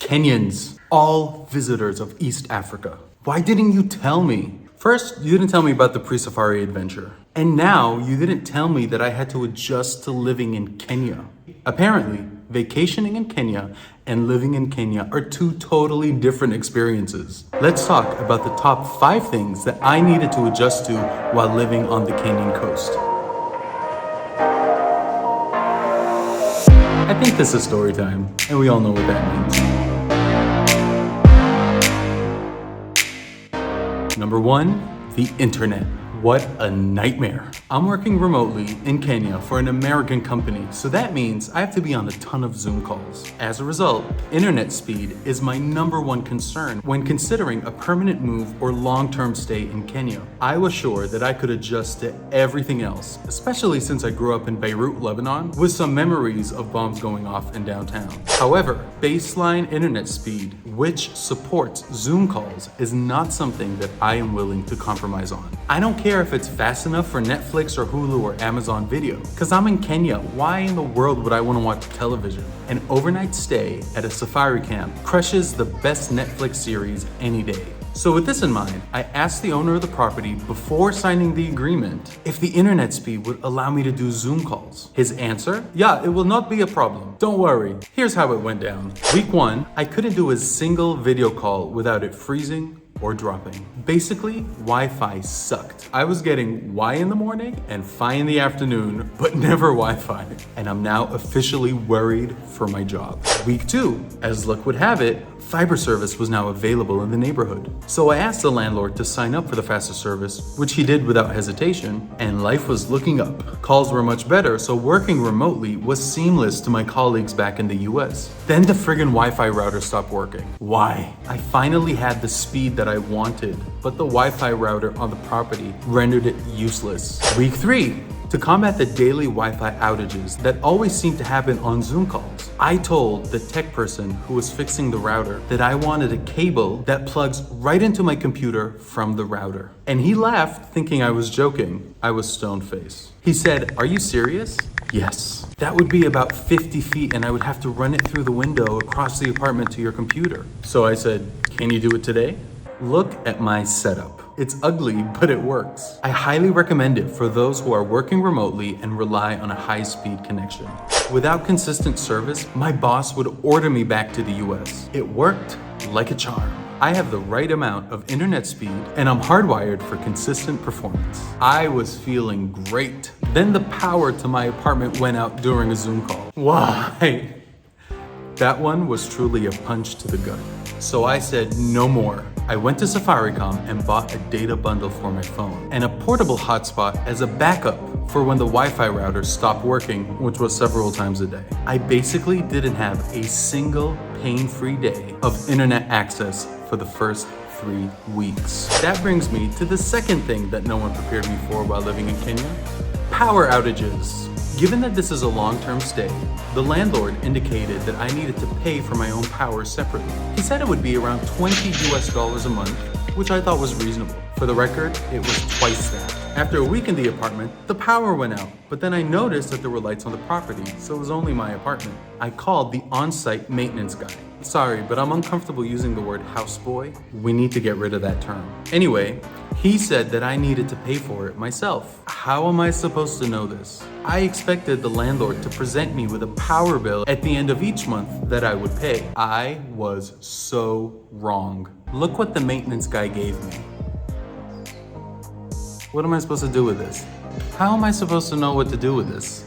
Kenyans, all visitors of East Africa. Why didn't you tell me? First, you didn't tell me about the pre-safari adventure. And now you didn't tell me that I had to adjust to living in Kenya. Apparently, vacationing in Kenya and living in Kenya are two totally different experiences. Let's talk about the top 5 things that I needed to adjust to while living on the Kenyan coast. I think this is story time, and we all know what that means. Number 1, the internet. What a nightmare. I'm working remotely in Kenya for an American company, so that means I have to be on a ton of Zoom calls. As a result, internet speed is my number 1 concern when considering a permanent move or long-term stay in Kenya. I was sure that I could adjust to everything else, especially since I grew up in Beirut, Lebanon, with some memories of bombs going off in downtown. However, baseline internet speed, which supports Zoom calls, is not something that I am willing to compromise on. I don't care if it's fast enough for Netflix or Hulu or Amazon Video, because I'm in Kenya. Why in the world would I want to watch television? An overnight stay at a safari camp crushes the best Netflix series any day. So with this in mind, I asked the owner of the property before signing the agreement if the internet speed would allow me to do Zoom calls. His answer? Yeah, it will not be a problem. Don't worry. Here's how it went down. Week 1, I couldn't do a single video call without it freezing or dropping. Basically, Wi-Fi sucked. I was getting Y in the morning and Fi in the afternoon, but never Wi-Fi. And I'm now officially worried for my job. Week 2, as luck would have it, fiber service was now available in the neighborhood. So I asked the landlord to sign up for the faster service, which he did without hesitation, and life was looking up. Calls were much better, so working remotely was seamless to my colleagues back in the US. Then the friggin' Wi-Fi router stopped working. Why? I finally had the speed that I wanted, but the Wi-Fi router on the property rendered it useless. Week 3. To combat the daily Wi-Fi outages that always seem to happen on Zoom calls, I told the tech person who was fixing the router that I wanted a cable that plugs right into my computer from the router. And he laughed, thinking I was joking. I was stone-faced. He said, "Are you serious?" Yes. That would be about 50 feet and I would have to run it through the window across the apartment to your computer. So I said, "Can you do it today?" Look at my setup. It's ugly, but it works. I highly recommend it for those who are working remotely and rely on a high-speed connection. Without consistent service, my boss would order me back to the US. It worked like a charm. I have the right amount of internet speed and I'm hardwired for consistent performance. I was feeling great. Then the power to my apartment went out during a Zoom call. Why? That one was truly a punch to the gut. So I said no more. I went to Safaricom and bought a data bundle for my phone and a portable hotspot as a backup for when the Wi-Fi router stopped working, which was several times a day. I basically didn't have a single pain-free day of internet access for the first 3 weeks. That brings me to the second thing that no one prepared me for while living in Kenya: power outages. Given that this is a long-term stay, the landlord indicated that I needed to pay for my own power separately. He said it would be around $20 a month, which I thought was reasonable. For the record, it was twice that. After a week in the apartment, the power went out, but then I noticed that there were lights on the property, so it was only my apartment. I called the on-site maintenance guy. Sorry, but I'm uncomfortable using the word houseboy. We need to get rid of that term. Anyway, he said that I needed to pay for it myself. How am I supposed to know this? I expected the landlord to present me with a power bill at the end of each month that I would pay. I was so wrong. Look what the maintenance guy gave me. What am I supposed to do with this? How am I supposed to know what to do with this?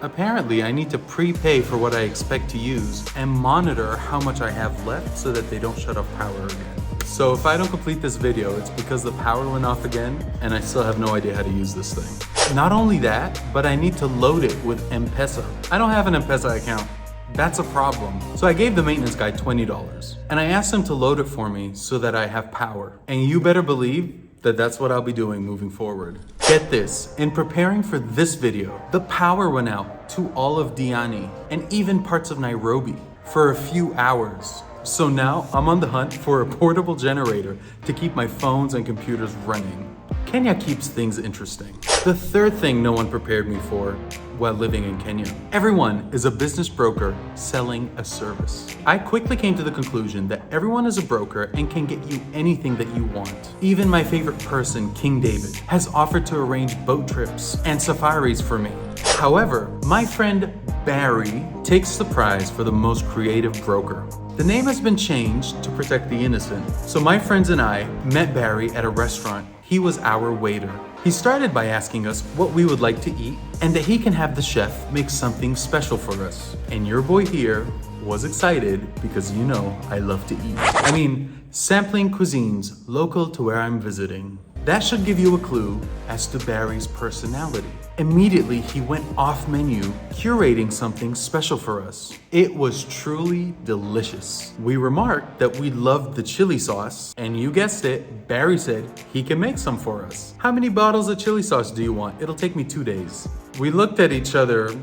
Apparently, I need to prepay for what I expect to use and monitor how much I have left so that they don't shut off power again. So if I don't complete this video, it's because the power went off again and I still have no idea how to use this thing. Not only that, but I need to load it with M-Pesa. I don't have an M-Pesa account. That's a problem. So I gave the maintenance guy $20 and I asked him to load it for me so that I have power. And you better believe that that's what I'll be doing moving forward. Get this, in preparing for this video, the power went out to all of Diani and even parts of Nairobi for a few hours. So now I'm on the hunt for a portable generator to keep my phones and computers running. Kenya keeps things interesting. The third thing no one prepared me for while living in Kenya. Everyone is a business broker selling a service. I quickly came to the conclusion that everyone is a broker and can get you anything that you want. Even my favorite person, King David, has offered to arrange boat trips and safaris for me. However, my friend Barry takes the prize for the most creative broker. The name has been changed to protect the innocent, so my friends and I met Barry at a restaurant. He was our waiter. He started by asking us what we would like to eat and that he can have the chef make something special for us. And your boy here was excited because you know I love to eat. I mean, sampling cuisines local to where I'm visiting. That should give you a clue as to Barry's personality. Immediately, he went off menu, curating something special for us. It was truly delicious. We remarked that we loved the chili sauce, and you guessed it, Barry said he can make some for us. How many bottles of chili sauce do you want? It'll take me 2 days. We looked at each other,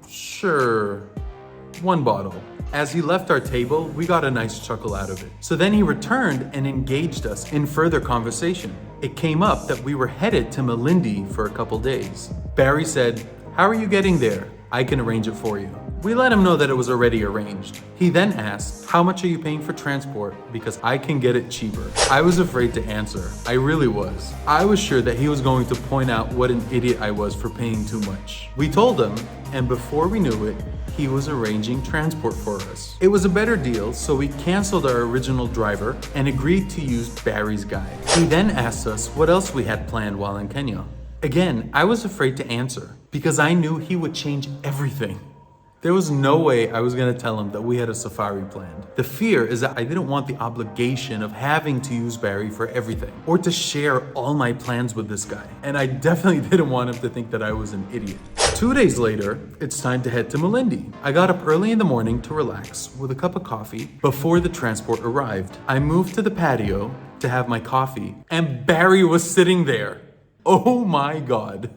sure, 1 bottle. As he left our table, we got a nice chuckle out of it. So then he returned and engaged us in further conversation. It came up that we were headed to Malindi for a couple days. Barry said, "How are you getting there? I can arrange it for you." We let him know that it was already arranged. He then asked, "How much are you paying for transport? Because I can get it cheaper." I was afraid to answer. I really was. I was sure that he was going to point out what an idiot I was for paying too much. We told him, and before we knew it, he was arranging transport for us. It was a better deal, so we canceled our original driver and agreed to use Barry's guide. He then asked us what else we had planned while in Kenya. Again, I was afraid to answer because I knew he would change everything. There was no way I was gonna tell him that we had a safari planned. The fear is that I didn't want the obligation of having to use Barry for everything or to share all my plans with this guy. And I definitely didn't want him to think that I was an idiot. 2 days later, it's time to head to Malindi. I got up early in the morning to relax with a cup of coffee before the transport arrived. I moved to the patio to have my coffee, and Barry was sitting there. Oh my God.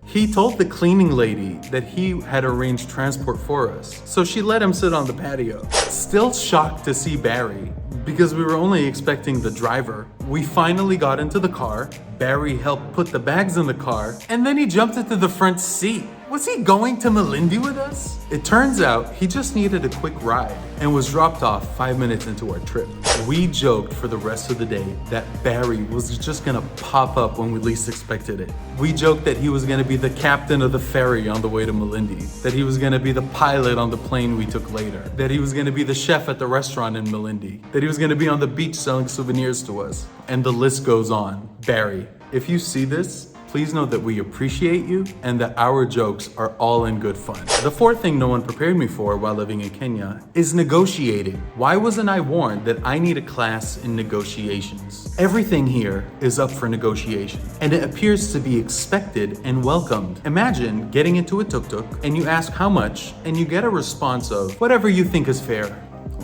He told the cleaning lady that he had arranged transport for us, so she let him sit on the patio. Still shocked to see Barry, because we were only expecting the driver. We finally got into the car. Barry helped put the bags in the car, and then he jumped into the front seat. Was he going to Malindi with us? It turns out he just needed a quick ride and was dropped off 5 minutes into our trip. We joked for the rest of the day that Barry was just gonna pop up when we least expected it. We joked that he was gonna be the captain of the ferry on the way to Malindi, that he was gonna be the pilot on the plane we took later, that he was gonna be the chef at the restaurant in Malindi, that he was gonna be on the beach selling souvenirs to us, and the list goes on. Barry, if you see this, please know that we appreciate you and that our jokes are all in good fun. The fourth thing no one prepared me for while living in Kenya is negotiating. Why wasn't I warned that I need a class in negotiations? Everything here is up for negotiation, and it appears to be expected and welcomed. Imagine getting into a tuk-tuk and you ask how much and you get a response of whatever you think is fair.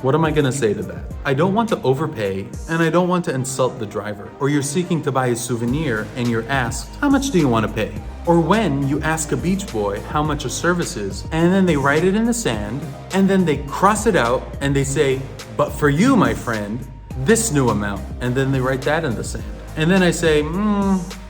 What am I gonna say to that? I don't want to overpay and I don't want to insult the driver. Or you're seeking to buy a souvenir and you're asked, how much do you want to pay? Or when you ask a beach boy how much a service is and then they write it in the sand and then they cross it out and they say, but for you, my friend, this new amount. And then they write that in the sand. And then I say,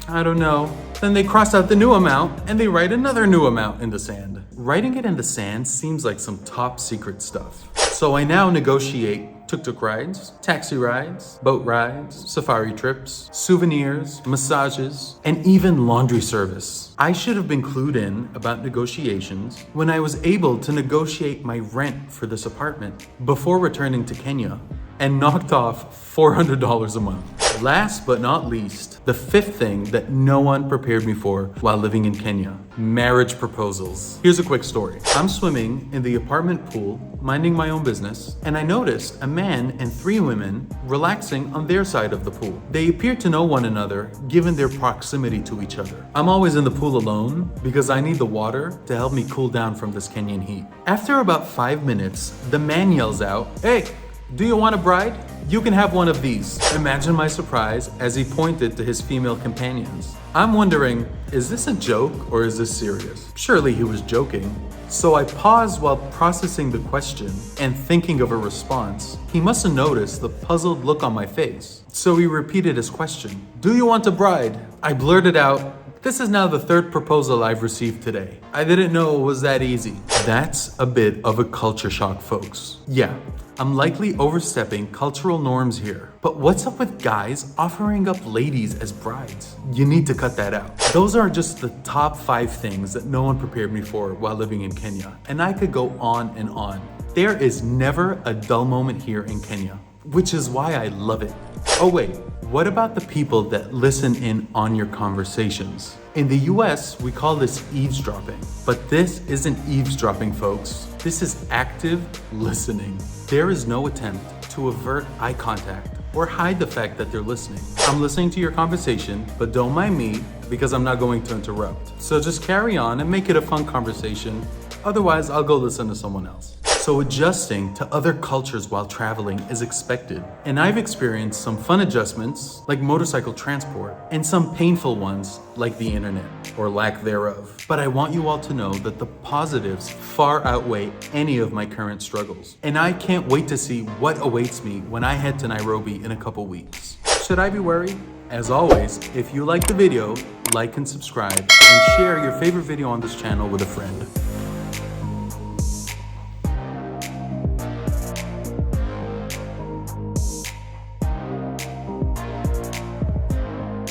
I don't know. Then they cross out the new amount and they write another new amount in the sand. Writing it in the sand seems like some top secret stuff. So I now negotiate tuk-tuk rides, taxi rides, boat rides, safari trips, souvenirs, massages, and even laundry service. I should have been clued in about negotiations when I was able to negotiate my rent for this apartment before returning to Kenya and knocked off $400 a month. Last but not least, the fifth thing that no one prepared me for while living in Kenya: marriage proposals. Here's a quick story. I'm swimming in the apartment pool, minding my own business, and I noticed a man and 3 women relaxing on their side of the pool. They appeared to know one another given their proximity to each other. I'm always in the pool alone because I need the water to help me cool down from this Kenyan heat. After about 5 minutes, the man yells out, "Hey, Do you want a bride? You can have one of these. Imagine my surprise as he pointed to his female companions. I'm wondering, is this a joke or is this serious? Surely he was joking. So I paused while processing the question and thinking of a response. He must have noticed the puzzled look on my face. So he repeated his question. Do you want a bride? I blurted out, this is now the third proposal I've received today. I didn't know it was that easy. That's a bit of a culture shock, folks. Yeah, I'm likely overstepping cultural norms here. But what's up with guys offering up ladies as brides? You need to cut that out. Those are just the top 5 things that no one prepared me for while living in Kenya. And I could go on and on. There is never a dull moment here in Kenya, which is why I love it. Oh wait, what about the people that listen in on your conversations? In the US, we call this eavesdropping. But this isn't eavesdropping, folks. This is active listening. There is no attempt to avert eye contact or hide the fact that they're listening. I'm listening to your conversation, but don't mind me because I'm not going to interrupt. So just carry on and make it a fun conversation. Otherwise, I'll go listen to someone else. So adjusting to other cultures while traveling is expected. And I've experienced some fun adjustments, like motorcycle transport, and some painful ones, like the internet, or lack thereof. But I want you all to know that the positives far outweigh any of my current struggles. And I can't wait to see what awaits me when I head to Nairobi in a couple weeks. Should I be worried? As always, if you like the video, like and subscribe, and share your favorite video on this channel with a friend.